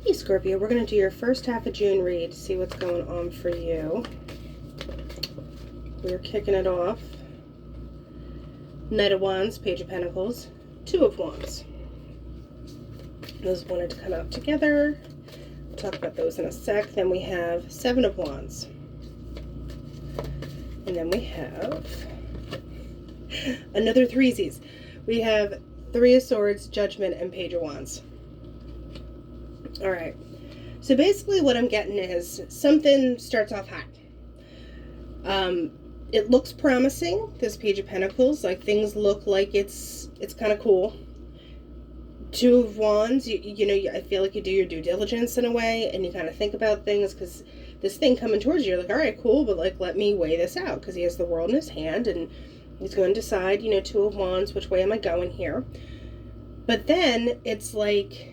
Hey Scorpio, we're going to do your first half of June read to see what's going on for you. We're kicking it off. Knight of Wands, Page of Pentacles, Two of Wands. Those wanted to come out together. We'll talk about those in a sec. Then we have Seven of Wands. And then we have another threesies. We have Three of Swords, Judgment, and Page of Wands. All right. So basically what I'm getting is something starts off hot. It looks promising, this Page of Pentacles. Like things look like it's kind of cool. Two of Wands, you know, I feel like you do your due diligence in a way, and you kind of think about things, because this thing coming towards you, you're like, all right, cool, but like, let me weigh this out, because he has the world in his hand, and he's going to decide, you know, Two of Wands, which way am I going here? But then it's like,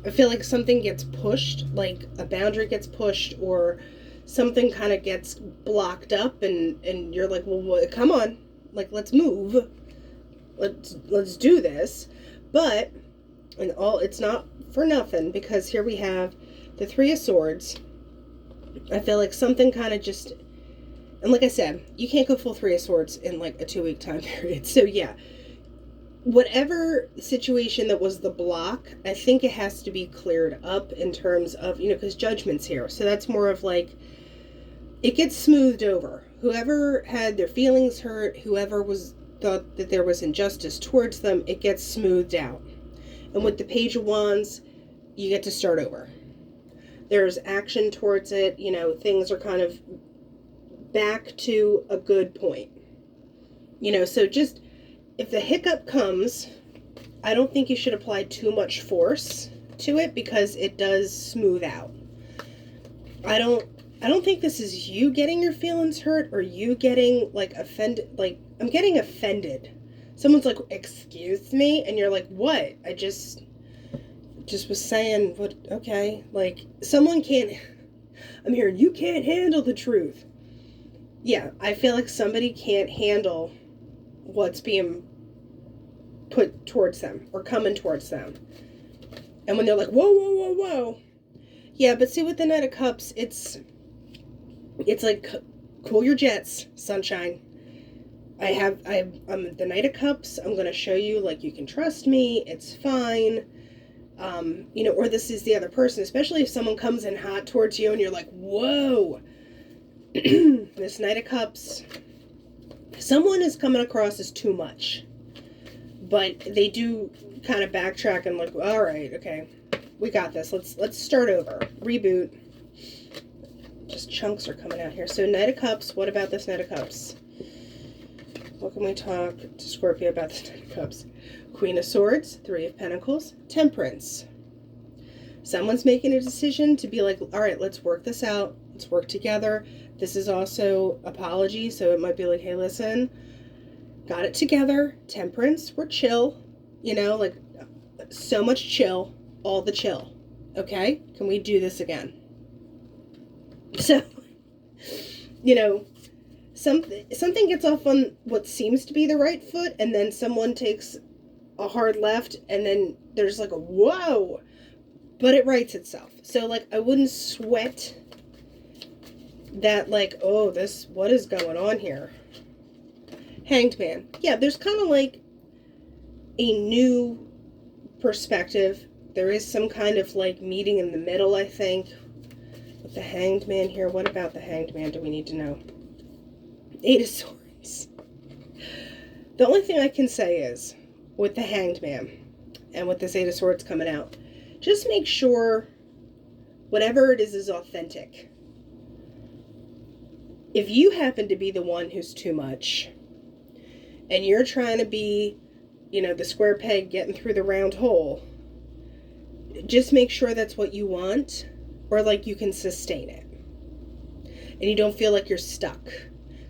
I feel like something gets pushed, like a boundary gets pushed, or something kind of gets blocked up, and you're like, well, come on, like, let's move, let's do this. But it's not for nothing, because here we have the Three of Swords. I feel like something kind of just, and like I said, you can't go full Three of Swords in like a 2-week time period. So yeah, whatever situation that was the block, I think it has to be cleared up in terms of, you know, because Judgment's here. So that's more of like, it gets smoothed over. Whoever had their feelings hurt, whoever thought that there was injustice towards them, it gets smoothed out. And with the Page of Wands, you get to start over. There's action towards it, you know, things are kind of back to a good point. You know, so just, if the hiccup comes, I don't think you should apply too much force to it, because it does smooth out. I don't think this is you getting your feelings hurt, or you getting like offended. Like, I'm getting offended. Someone's like, excuse me? And you're like, what? I just was saying, what? Okay. Like, someone can't, I'm hearing, you can't handle the truth. Yeah, I feel like somebody can't handle what's being put towards them or coming towards them. And when they're like, whoa, whoa, whoa, whoa. Yeah, but see, with the Knight of Cups, it's like, cool your jets, sunshine. I'm the Knight of Cups. I'm going to show you, like, you can trust me. It's fine. You know, or this is the other person, especially if someone comes in hot towards you and you're like, whoa. This Knight of Cups, someone is coming across as too much. But they do kind of backtrack and like, all right, okay, we got this. Let's start over. Reboot. Just chunks are coming out here. So Knight of Cups, what about this Knight of Cups? What can we talk to Scorpio about this Knight of Cups? Queen of Swords, Three of Pentacles, Temperance. Someone's making a decision to be like, all right, let's work this out. Let's work together. This is also apology, so it might be like, hey, listen, got it together. Temperance, we're chill. You know, like, so much chill, all the chill. Okay? Can we do this again? So, you know, something gets off on what seems to be the right foot, and then someone takes a hard left, and then there's like a whoa, but it rights itself. So, like, I wouldn't sweat that, like, oh, what is going on here? Hanged Man. Yeah, there's kind of like a new perspective. There is some kind of like meeting in the middle, I think. With the Hanged Man here, what about the Hanged Man do we need to know? Eight of Swords. The only thing I can say is, with the Hanged Man, and with this Eight of Swords coming out, just make sure whatever it is authentic. If you happen to be the one who's too much, and you're trying to be, you know, the square peg getting through the round hole, just make sure that's what you want, or like you can sustain it. And you don't feel like you're stuck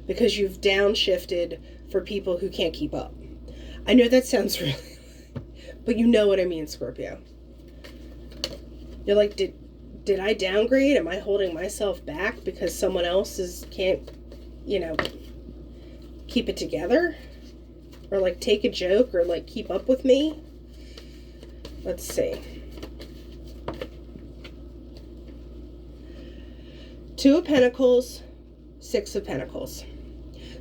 because you've downshifted for people who can't keep up. I know that sounds really, but you know what I mean, Scorpio. You're like, did I downgrade? Am I holding myself back because someone else can't, you know, keep it together? Or like take a joke, or like keep up with me? Let's see. Two of Pentacles, Six of Pentacles.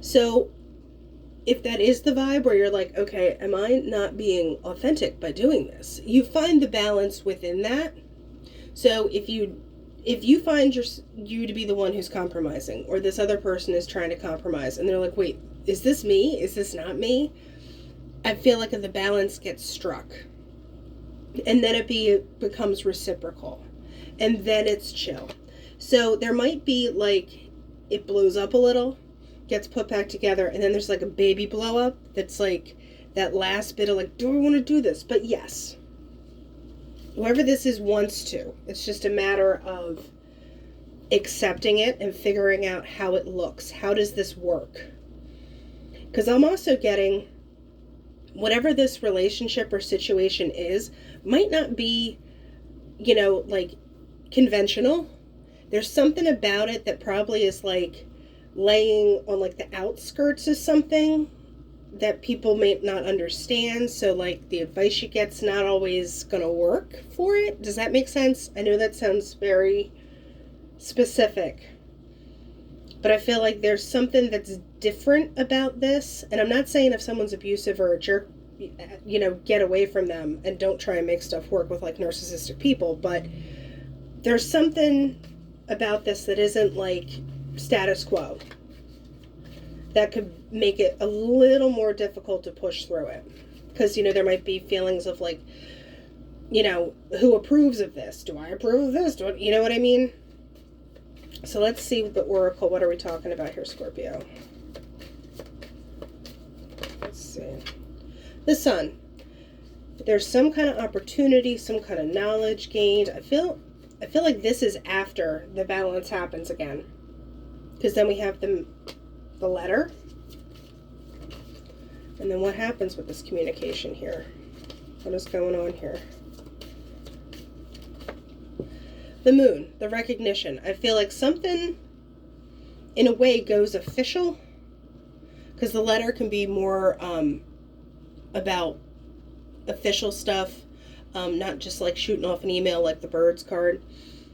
So if that is the vibe where you're like, okay, am I not being authentic by doing this? You find the balance within that. So if you find you to be the one who's compromising, or this other person is trying to compromise, and they're like, wait, is this me? Is this not me? I feel like if the balance gets struck, and then it becomes reciprocal, and then it's chill. So there might be like, it blows up a little, gets put back together, and then there's like a baby blow up that's like that last bit of like, do I want to do this? But yes, whoever this is wants to. It's just a matter of accepting it and figuring out how it looks. How does this work? Because I'm also getting, whatever this relationship or situation is, might not be, like conventional. There's something about it that probably is like laying on like the outskirts of something that people may not understand. So like the advice you get's not always gonna work for it. Does that make sense? I know that sounds very specific, but I feel like there's something that's different about this. And I'm not saying if someone's abusive or a jerk, get away from them and don't try and make stuff work with like narcissistic people, but there's something about this that isn't like status quo that could make it a little more difficult to push through it. Because, there might be feelings of like, who approves of this? Do I approve of this? You know what I mean? So let's see the Oracle. What are we talking about here, Scorpio? Let's see. The Sun. There's some kind of opportunity, some kind of knowledge gained. I feel like this is after the balance happens again. Because then we have the letter. And then what happens with this communication here? What is going on here? The Moon, the recognition. I feel like something, in a way, goes official. Because the letter can be more about official stuff. Not just like shooting off an email like the Birds card.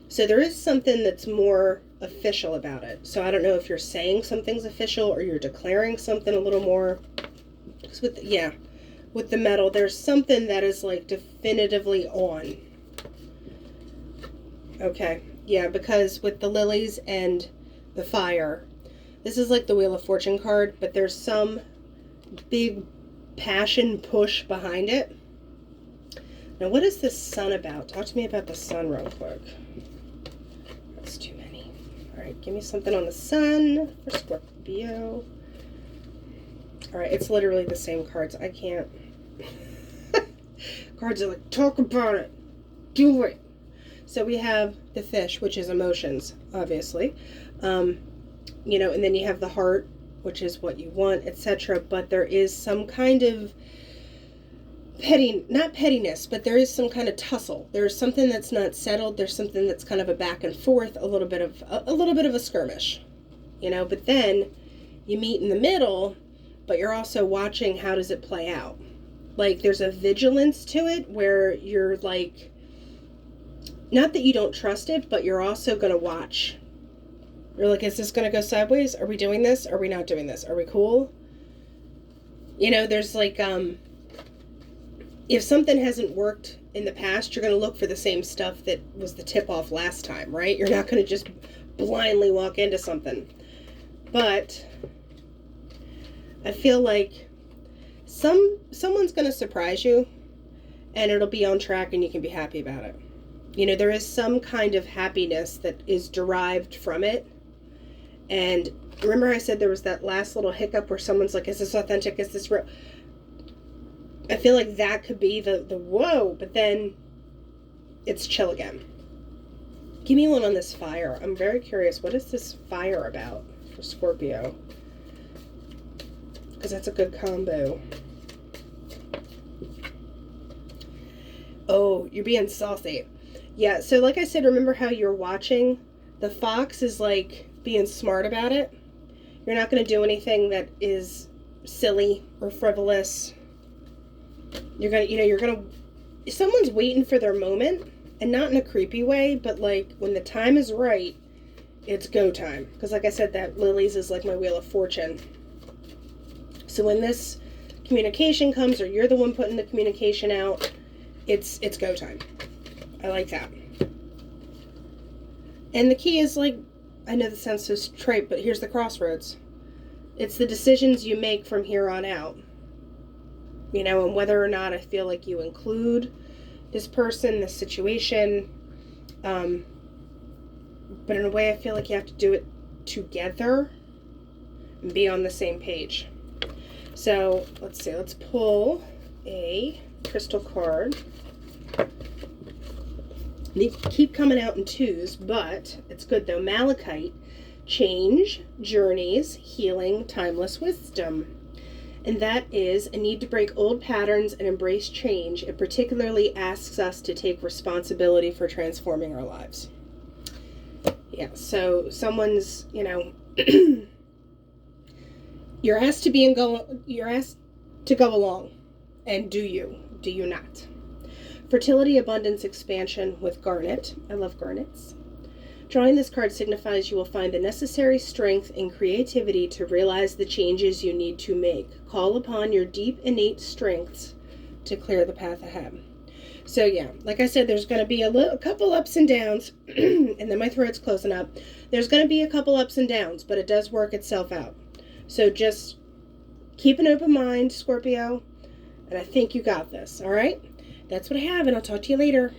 So there is something that's more official about it. So I don't know if you're saying something's official or you're declaring something a little more. With the metal, there's something that is like definitively on. Okay, yeah, because with the lilies and the fire, this is like the Wheel of Fortune card, but there's some big passion push behind it. Now, what is this Sun about? Talk to me about the Sun real quick. That's too many. All right, give me something on the Sun for Scorpio. All right, it's literally the same cards. I can't. Cards are like, talk about it. Do it. So we have the Fish, which is emotions, obviously. And then you have the Heart, which is what you want, etc. But there is some kind of not pettiness, but there is some kind of tussle. There's something that's not settled. There's something that's kind of a back and forth, a little bit of a skirmish, but then you meet in the middle, but you're also watching how does it play out. Like there's a vigilance to it where you're like, not that you don't trust it, but you're also going to watch. You're like, is this going to go sideways? Are we doing this? Are we not doing this? Are we cool? There's like, if something hasn't worked in the past, you're going to look for the same stuff that was the tip-off last time, right? You're not going to just blindly walk into something. But I feel like someone's going to surprise you, and it'll be on track, and you can be happy about it. There is some kind of happiness that is derived from it. And remember I said there was that last little hiccup where someone's like, is this authentic? Is this real? I feel like that could be the whoa, but then it's chill again. Give me one on this Fire. I'm very curious. What is this Fire about for Scorpio? Because that's a good combo. Oh, you're being saucy. Yeah, so like I said, remember how you're watching? The Fox is like being smart about it. You're not going to do anything that is silly or frivolous. You're going to, someone's waiting for their moment, and not in a creepy way, but like when the time is right, it's go time. Because like I said, that Lily's is like my Wheel of Fortune. So when this communication comes, or you're the one putting the communication out, it's go time. I like that. And the key is, like, I know this sounds so trite, but here's the crossroads. It's the decisions you make from here on out. You know, and whether or not I feel like you include this person, this situation. But in a way, I feel like you have to do it together and be on the same page. So, let's see. Let's pull a crystal card. They keep coming out in twos, but it's good though. Malachite, change, journeys, healing, timeless wisdom. And that is a need to break old patterns and embrace change. It particularly asks us to take responsibility for transforming our lives. Yeah, so someone's, you know, you're asked to go along. And do you not? Fertility, abundance, expansion with garnet. I love garnets. Drawing this card signifies you will find the necessary strength and creativity to realize the changes you need to make. Call upon your deep innate strengths to clear the path ahead. So yeah, like I said, there's going to be a couple ups and downs, and then my throat's closing up. There's going to be a couple ups and downs, but it does work itself out. So just keep an open mind, Scorpio, and I think you got this, all right? That's what I have, and I'll talk to you later.